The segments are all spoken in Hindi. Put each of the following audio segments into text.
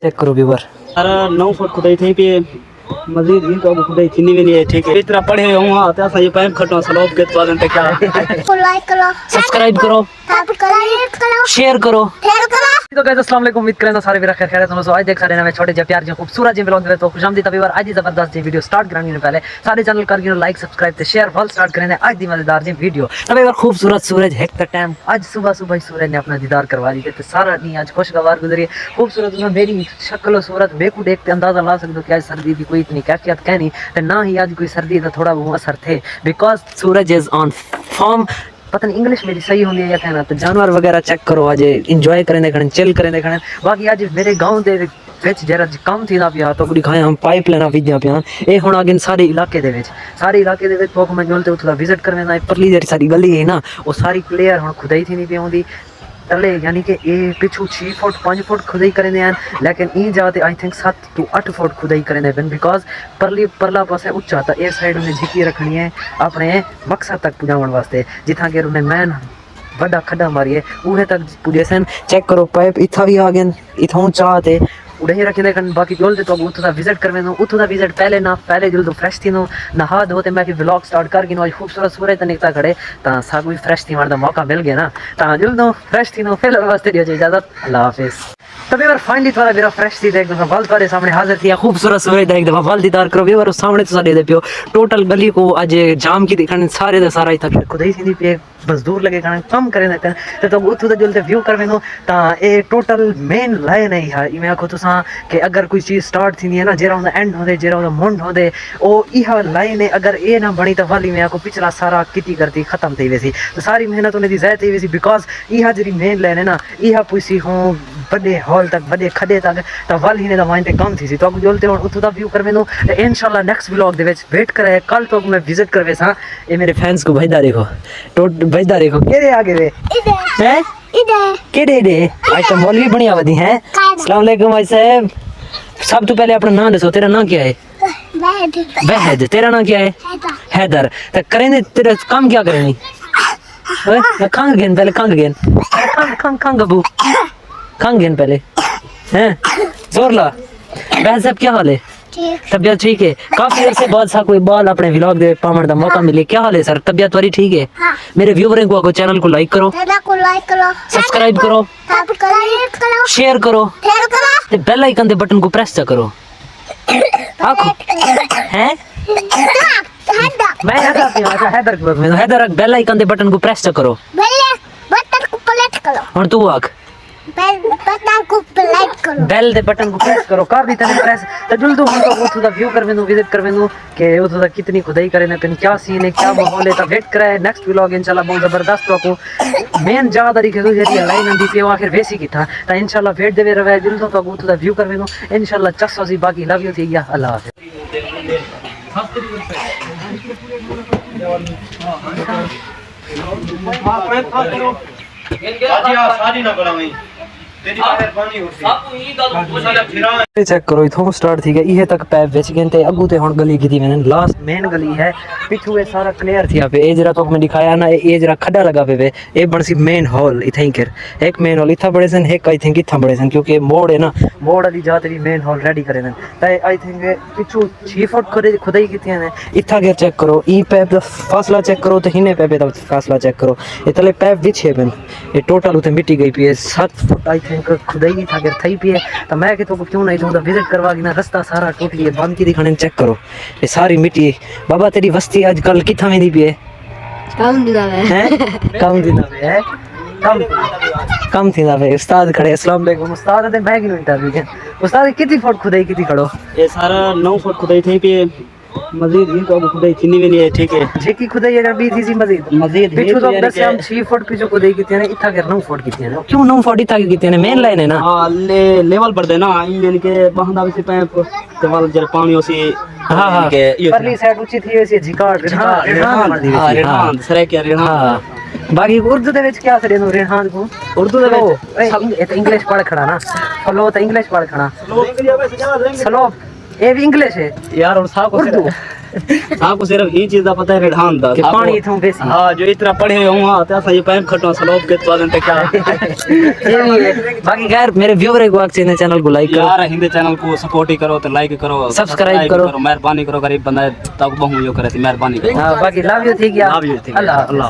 चेक करो व्यूवर। सारा 9 फुट खुदाई थी पे मजीद भी तो खुदाई थी नहीं है। ठीक है इतना पढ़े हूं हां तो सही पाइप खटो स्लोप के तो क्या लाइक करो, सब्सक्राइब करो, शेयर करो। तो गाइस अस्सलाम वालेकुम, उम्मीद करें सारे मेरा खैर है। तो आज देख रहे हैं मैं छोटे जे प्यार जे खूबसूरत जे ब्लॉग दे तो खुशामदीद तभी बार आज ही जबरदस्त जी वीडियो स्टार्ट करने से पहले सारे चैनल कर गिनो लाइक सब्सक्राइब ते शेयर फॉल स्टार्ट करें आज दी मजेदार जी वीडियो। तभी बार खूबसूरत सूरज है द टाइम आज सुबह सुबह ही सूरज ने अपना दीदार करवा दी तो सारा दिन आज खुशगवार गुजरी खूबसूरत। उसमें मेरी शक्ल और सूरत बेकू देख के अंदाजा ला सकते हो कि आज सर्दी की कोई इतनी कैफियत कहनी तो ना ही आज कोई सर्दी का थोड़ा बहुत असर थे because Suraj is on form. पता नहीं इंग्लिश मेरी सही होनी है या कहना तो जानवर वगैरह चेक करो आज इंजॉय करें देखने चिल करें देखने। बाकी आज मेरे गांव दे विच जरा काम थी ना पिया तो दिखाया हम पाइप लेना विद्या पिया ये हुण अगे सारे इलाके दे विच तो मैं जोलते उठदा विजिट करने ना परली जेडी सारी गली है ना वो सारी प्लेयर हुण खुदाई थी नहीं पिया होंदी तले यानी कि ये पिछू 6 फुट 5 फुट खुदाई करेंदे हैं लेकिन ई जाते आई थिंक 7 to 8 फुट खुदाई करेंदे हैं बिकॉज परला पासे उच्चा था ए साइड उन्हें झिकी रखनी है अपने मकसद तक पुजावन वास्ते जिथा के उन्हें मैन बड़ा खड्डा मारी है उहे तक पुजे सन। चेक करो पाइप इथा भी आ गए इथों चाहते उड़े रखे देखन। बाकी जोलते तो उतो दा विजिट करवे नो उतो दा विजिट पहले जो फ्रेश थी नो नहा धोते मैं व्लॉग स्टार्ट कर गिनो आज खूबसूरत सूरज निकता खड़े ता सागु फ्रेश थी मारदा मौका मिल गया ना ता जल्दो फ्रेश थी नो फिलहाल वास्ते दियो इजाजत अल्लाह हाफिज। तभी बार फाइनली थोड़ा मेरा फ्रेश थी देख दफा तुम्हारे सामने हाजिर थी खूबसूरत सूरज देख दफा वाल दीदार करो व्यूअर सामने तो सारे दे पियो टोटल गली को आज जाम की दिखाने सारे दा सारा इथा खुदाई थी पे मजदूर लगे खाने कम करे देते तो उतो दा जल्दी व्यू करवे नो ता ए टोटल मेन लाइन है यार मैं आखो तुसा कि अगर कोई चीज स्टार्ट थी है ना जेरा उदा एंड होदे जेरा उदा मुंड होदे ओ इहा लाइन है अगर ए ना बनी तो वाली मैं आखो पिछला सारा किटी करती खत्म थी वैसी तो सारी मेहनत उन्हें दी जाय थी वैसी बिकॉज इहा जरी मेन लाइन है ना इहा पुसी हो बड़े हॉल तक बड़े खड्डे तक तो वाली ने दा माइंड ते कम थी सी तो जोलते हुन उतो दा व्यू करवे नो इंशाल्लाह नेक्स्ट व्लॉग दे विच वेट करे कल तो मैं विजिट करवे सा ए मेरे फैंस को भेजदा देखो भेजदा देखो केरे आगे वे हैं इधर केरे दे आज तो मौलवी बढ़िया वदी हैं। अस्सलाम वालेकुम भाई साहब सब तो पहले अपना नाम दसो तेरा नाम क्या है? वहद। तेरा नाम क्या है? हैदर। तो करेंगे तेरा काम क्या करेंगे? खंग गेन पहले खंग गेन खंग खंग अबू खंग गेन पहले हैं जोर ला। वहद साहब क्या हाल है? तबियत ठीक है? काफी देर से बाद सा कोई बाल अपने व्लॉग दे पावन का मौका मिले क्या हाल है सर? तबियत वाली ठीक है? मेरे व्यूअर को चैनल को लाइक करो, सब्सक्राइब करो, शेयर करो ते बेल आइकन दे बटन को प्रेस करो। आखो हैं मैं हैदर बेल आइकन दे बटन को प्रेस करो और तू आख बेल दे बटन को प्रेस करो कर दी तने प्रेस तो जल्दी हम तो उतो दा व्यू करवे नो विजिट करवे नो के उतो दा कितनी खुदाई करे ने पिन क्या सीन है क्या माहौल है तो वेट करे नेक्स्ट व्लॉग इंशाल्लाह बहुत जबरदस्त को मेन ज्यादारी के ये लाइन दी पे आखिर वैसी की था तो इंशाल्लाह वेट देवे रहे जल्दी तो उतो दा व्यू करवे नो इंशाल्लाह चस्सो सी बाकी लव यू थी या अल्लाह हाफिज। चेक करो इथों स्टार्ट थी गया तक पैप बेच गए थे अगू ते हुन गली की मैंने लास्ट मेन गली है पिछू ये सारा क्लियर थी पे ए जरा तो मैं दिखाया ना ए जरा खड्डा लगा पे ए बनसी मेन हॉल इथे ही कर एक मेन हॉल इथा बड़े सन एक आई थिंक इथा बड़े सन क्योंकि मोड़ है ना मोड़ वाली जात भी मेन हॉल रेडी करे सन ताई आई थिंक पिछू 6 फुट खुदाई कीती है इथा के चेक करो ई पैप दा फासला चेक करो तो हिने पैप दा फासला चेक करो ये तले पैप बिछे बन ये टोटल उते मिट्टी गई पी है 7 फुट आई थिंक खुदाई था अगर थई पी है तो मैं कि तो क्यों नहीं तो विजिट करवा के ना रास्ता सारा टोटली है बंद की दिखाने चेक करो ये सारी मिट्टी बाबा तेरी बस्ती आजकल किथा में दी पी है कम दिदा है कम थी ना भाई उस्ताद खड़े अस्सलाम वालेकुम उस्ताद ने बैग इंटरव्यू के उस्ताद कितनी फुट खुदाई कितनी खड़ो ये सारा 9 फुट खुदाई थी पे मजीद भी तो खुदाई थी नहीं है। ठीक है जेकी खुदाई अगर भी थी मजीद पिछू तो दस हम 6 फुट पिछू खुदाई कीती है इथा कर 9 फुट कीती है क्यों 9 फुट इथा कीती है मेन लाइन है ना हां लेवल पर देना इंजन के बहंदा भी पाइप ते वाल जरा पानी ओसी हां के परली साइड ऊंची थी वैसे झिकाट रेहान सरे क्या रेहान बाकी उर्दू दे विच क्या सरे नो रेहान को उर्दू दे विच ए इंग्लिश पढ़ खड़ा ना फलो तो इंग्लिश पढ़ खड़ा स्लोप ए भी इंग्लिश है यार और साहब उर्दू आपको सिर्फ ये चीज का पता है रेढ़ान दा कि पानी इथों बेसी हां जो इतना पढ़े हुआ ते असा ये पैम खटो सलोप के तो ते क्या ये भी है। बाकी खैर मेरे व्यूअर को आखिर चैनल को लाइक करो यार हिंदी चैनल को सपोर्ट ही करो तो लाइक करो सब्सक्राइब करो मेहरबानी करो गरीब बंदा है तब बहु यो करे थी मेहरबानी करो हाँ बाकी लव यू थी क्या लव यू थी अल्लाह अल्लाह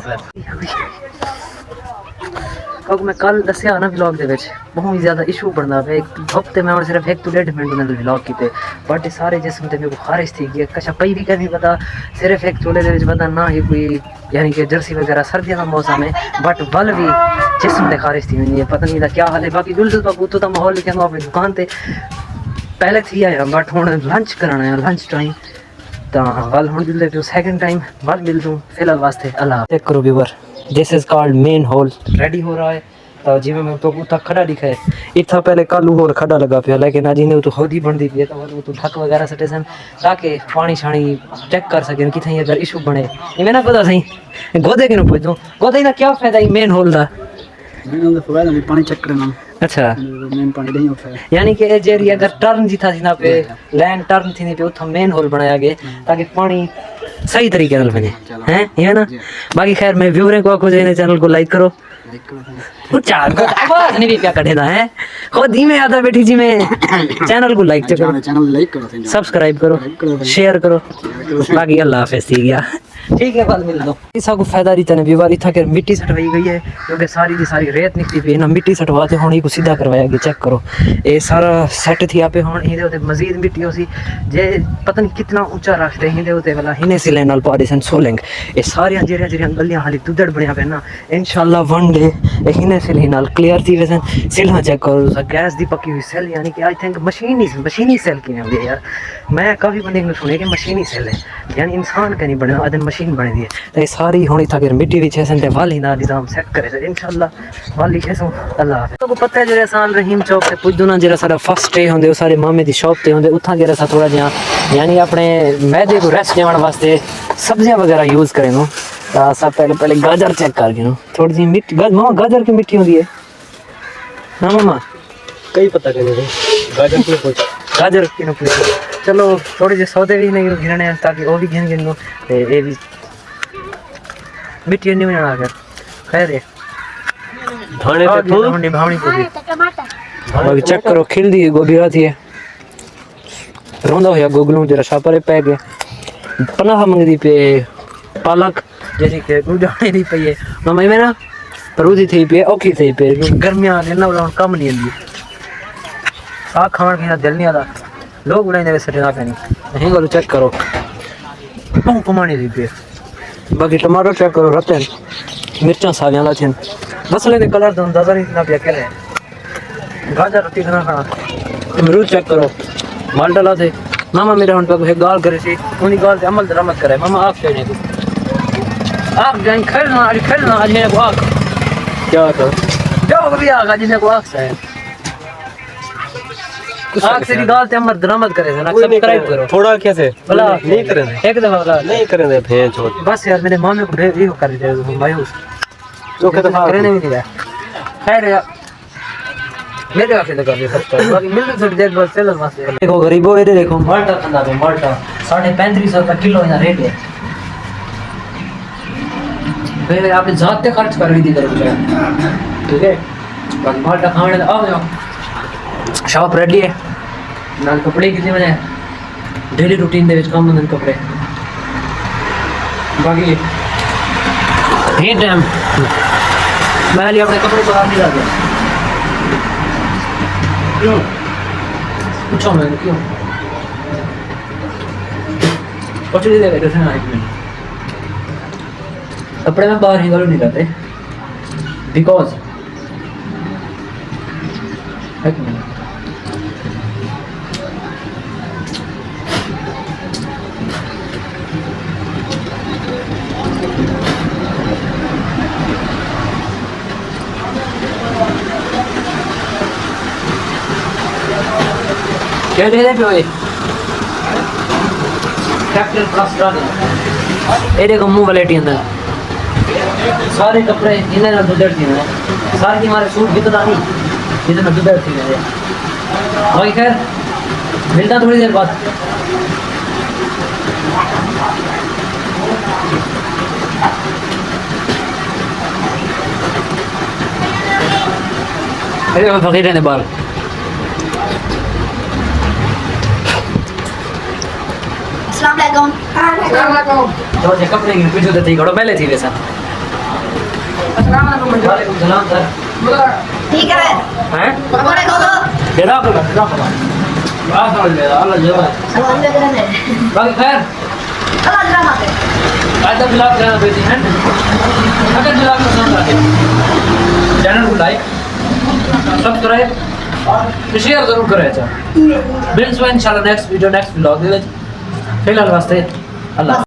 क्योंकि मैं कल दसिया ना व्लॉग दे विच बहुत ही ज्यादा इशू बनदा पे एक हफ्ते में और सिर्फ 1 to 1.5 मिनट में व्लॉग कीते बट सारे जिस्म ते मेरे को खारिश थी कि कशा पई भी करनी पता सिर्फ एक चोले दे विच बंदा ना ही कोई यानी कि जर्सी वगैरह सर्दियों का मौसम है बट बल भी जिस्म ते खारिश थी नहीं पता नहीं था क्या हाल है बाकी जुलजुल बाबू तो माहौल लिखा अपनी दुकान ते पहले थी आया बट हुन लंच कराना है लंच टाइम तो वल हुन जुलदे पे सेकंड टाइम वल मिल दूं फिलहाल वास्ते अल्लाह चेक करो viewer this is called main hall ready हो रहा है तो जिमें मैं तो उतना खड़ा दिखा है इतना पहले कालू और खड़ा लगा पिया लेकिन आज इन्हें तो खुद ही बनती पी तो वो तो ढक वगैरह सटे सन ताकि पानी शानी चेक कर सकें कि अगर इशू बने इवें ना पता सही गोदे के पूछ दूँ गोदे ना क्या फायदा मेन हॉल का पानी चेक करना अच्छा मेन पानी नहीं होता है यानी कि जेरी अगर टर्न जी था ना पे लैंड टर्न थी पे उतना मेन हॉल बनाया गया ताकि पानी सही तरीके से बने हैं ये ना बाकी खैर मैं व्यूअर को आखो जे चैनल को लाइक करो ऊंचा आवाज नहीं भी क्या कढ़ेदा है खुद ही में आता बैठी जी में चैनल को लाइक करो चैनल लाइक करो सब्सक्राइब करो शेयर करो बाकी अल्लाह हाफिज़ ठीक है ठीक है बाद मिल दो इसा को फायदा रही तने बीमारी था कि मिट्टी सटवाई गई है क्योंकि सारी की सारी रेत निकली पई ना मिट्टी सटवाते होने को सीधा करवाया गया चेक करो ये सारा सेट थी आपे होन इहदे उते मजीद मिट्टी होसी जे पता नहीं कितना ऊंचा रखते इहदे उते वाला हिने से लेन नाल पारिसन सोलिंग ये सारी जेरिया गलियां हाली दुदड़ बनया पे ना इंशाल्लाह वन डे ये हिने से नाल क्लियर थी वैसे सिल्हा चेक करो गैस दी पकी हुई सेल यानी कि आई थिंक मशीनी सेल की होंदी है यार मैं काफी बंदे ने सुने कि मशीनी सेल है यानी इंसान का नहीं बना अदन मशीन बनी दी है तो ये सारी होनी था कि मिट्टी भी छेसन ते वाली ना निजाम सेट करे इंशाल्लाह वाली छेसो अल्लाह हाफिज़ तो पता है जेरे साल रहीम चौक से पुजदू ना जेरा सारा फर्स्ट डे होंदे सारे मामे दी शॉप ते होंदे उठा जेरा सा थोड़ा जिहा यानी अपने मैदे को रेस्ट देने वास्ते सब्जियां वगैरह यूज करें नो तो सब पहले गाजर चेक कर गिनो थोड़ी सी मिट्टी मामा गाजर की मिट्टी होंदी है ना मामा कई पता करे गाजर को कुछ गाजर की नो चलो थोड़े जे सौदे भी नहीं गिरने ताकि वो भी गिन गिनो ते ये भी मिट्टी नहीं बना कर खैर है धाने पे तो भावनी को भी टमाटर बाकी चेक करो खिल दी गोभी आती है रोंदा होया गोगलू जरा शापरे पै गए पनाह मंगदी पे पालक जैसे कि उड़ाने दी पई है मम्मी में ना परूदी थी पे औखी थी पे गर्मियां ने ना कम नहीं आंदी आ खाण के दिल नहीं आता लोग उड़ाने वैसे ना पे नहीं गलो चेक करो पमानी दी पे बाकी टमाटर चेक करो रतन मिर्चा सावियां ला थन मसले दे कलर तो अंदाजा नहीं ना पिया करे गाजर रोटी खाना खाना अमरूद चेक करो माल्टा ला थे मामा मेरा हुन पे गाल करे सी उनी गाल ते अमल दरामद करे मामा आप कहने को आप जान खेलना आज है को आख क्या कर जाओ भी आगा जिसे को आख से आग से गाल ते अमल दरामद करे ना सब्सक्राइब करो थोड़ा कैसे भला नहीं करें एक दफा भला नहीं करें भेज छोड़ बस यार मेरे मामे को ये कर दे मायूस तो के दफा करने भी नहीं रहा खैर यार मेरे आके लगा दे सब्सक्राइब बाकी मिल थोड़ी देर बाद चलो बस देखो गरीबों ये देखो माल्टा खंदा पे माल्टा 3550 रुपए किलो यहाँ रेट है भाई आपने जाते खर्च कर ली थी करो ठीक है बाकी माल्टा खाने आओ जाओ शॉप रेडी है नाल कपड़े कितने बने डेली रूटीन दे विच काम होंदे कपड़े बाकी ये टाइम मैं लिए अपने कपड़े बाहर नहीं लाते क्यों पूछो मैंने क्यों कुछ नहीं दे रहे थे ना एक मिनट कपड़े में बाहर ही नहीं लाते बिकॉज एक मिनट क्या दे रहे पे कैपिटल प्लस डाले ये देखो मुंह वालेटी अंदर सारे कपड़े इन्हें ना दुदड़ थी ना सारे हमारे सूट भी तो नहीं इधर ना दुदड़ थी मेरे भाई खैर मिलता थोड़ी देर बाद अरे वो फकीर ने बाल अस्सलाम तो जे कपड़े की पीछे तो थी घड़ो पहले थी वैसा वालेकुम सलाम सर ठीक है हैं पकौड़े खा लो बेरा को क्या समझ में अल्लाह जवाब सलाम लेकर ने बाकी खैर अल्लाह ड्रामा पे आज तक ब्लॉग करना बेटी हैं अगर ब्लॉग पसंद आए चैनल को लाइक सब्सक्राइब और शेयर जरूर करें अच्छा मिलते हैं इंशाल्लाह नेक्स्ट वीडियो नेक्स्ट ब्लॉग दे फिलहाल वास्ते अल्लाह